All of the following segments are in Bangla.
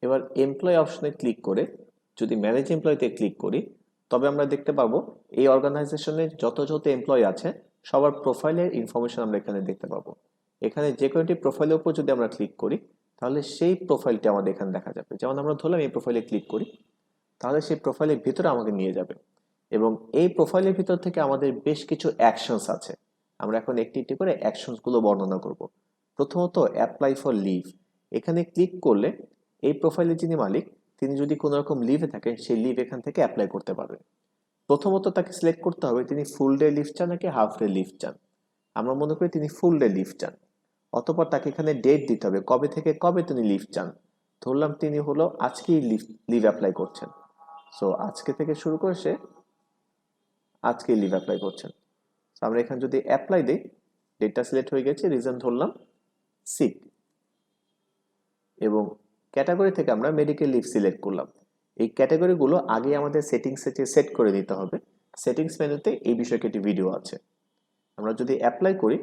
এবার এমপ্লয় অপশনে ক্লিক করে যদি ম্যানেজ এমপ্লয়তে ক্লিক করি, তবে আমরা দেখতে পাবো এই অর্গানাইজেশনে যত এমপ্লয় আছে সবার প্রোফাইলের ইনফরমেশন আমরা এখানে দেখতে পাবো। এখানে যে কোনো একটি প্রোফাইলের উপর যদি আমরা ক্লিক করি তাহলে সেই প্রোফাইলটি আমাদের এখানে দেখা যাবে। যেমন আমরা ধরলাম এই প্রোফাইলে ক্লিক করি, তাহলে সেই প্রোফাইলের ভিতরে আমাকে নিয়ে যাবে এবং এই প্রোফাইলের ভিতর থেকে আমাদের বেশ কিছু অ্যাকশনস আছে। আমরা এখন একটি একটি করে অ্যাকশনসগুলো বর্ণনা করব। প্রথমত অ্যাপ্লাই ফর লিভ, এখানে ক্লিক করলে এই প্রোফাইলের যিনি মালিক তিনি যদি কোনো রকম লিভে থাকেন সেই লিভ এখান থেকে অ্যাপ্লাই করতে পারবেন। প্রথমত তাকে সিলেক্ট করতে হবে তিনি ফুল ডে লিভ চান নাকি হাফ ডে লিভ চান। আমরা মনে করি তিনি ফুল ডে লিভ চান। অতঃপর তাকে এখানে ডেট দিতে হবে কবে থেকে কবে তিনি লিভ চান। ধরলাম তিনি হলো আজকেই লিভ অ্যাপ্লাই করছেন, সো আজকে থেকে শুরু করে সে আজকেই লিভ অ্যাপ্লাই করছেন। আমরা এখানে যদি অ্যাপ্লাই দিই, ডেটটা সিলেক্ট হয়ে গেছে, রিজন ধরলাম সিক এবং ক্যাটাগরি থেকে আমরা মেডিকেল লিভ সিলেক্ট করলাম। এই ক্যাটাগরিগুলো আগে আমাদের সেটিংসে সেট করে নিতে হবে। সেটিংস মেনুতে এই বিষয়ে একটি ভিডিও আছে। আমরা যদি অ্যাপ্লাই করি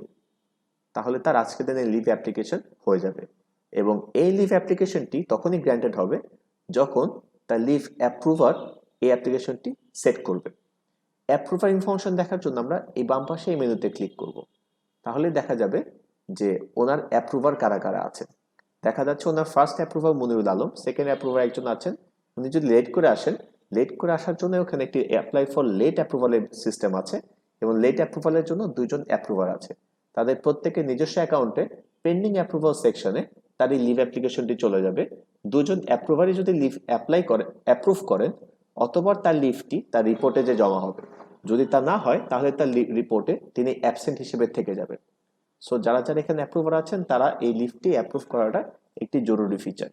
তাহলে তার আজকের দিনে লিভ অ্যাপ্লিকেশন হয়ে যাবে এবং এই লিভ অ্যাপ্লিকেশনটি তখনই গ্র্যান্টেড হবে যখন তার লিভ অ্যাপ্রুভার এই অ্যাপ্লিকেশনটি সেট করবে। অ্যাপ্রুভার ইনফরমেশন দেখার জন্য আমরা এই বাম পাশে এই মেনুতে ক্লিক করব। তাহলে দেখা যাবে যে ওনার অ্যাপ্রুভার কারা কারা আছে। দেখা যাচ্ছে ওনার first approver Manirul Alam, second approver একজন আছেন। উনি যদি লেট করে আসেন, লেট করে আসার জন্য ওখানে একটি অ্যাপ্লাই ফর লেট অ্যাপ্রুভালের সিস্টেম আছে এবং লেট অ্যাপ্রুভালের জন্য দুইজন অ্যাপ্রুভার আছে। তাদের প্রত্যেকের নিজস্ব অ্যাকাউন্টে পেন্ডিং অ্যাপ্রুভাল সেকশনে তার এই লিভ অ্যাপ্লিকেশনটি চলে যাবে। দুজন অ্যাপ্রুভারই যদি লিভ অ্যাপ্রুভ করেন অতঃপর তার লিভটি তার রিপোর্টে যে জমা হবে। যদি তা না হয় তাহলে তার রিপোর্টে তিনি অ্যাবসেন্ট হিসেবে থেকে যাবেন। সো যারা যারা এখানে অ্যাপ্রুভার আছেন তারা এই লিভটি অ্যাপ্রুভ করাটা একটি জরুরি ফিচার।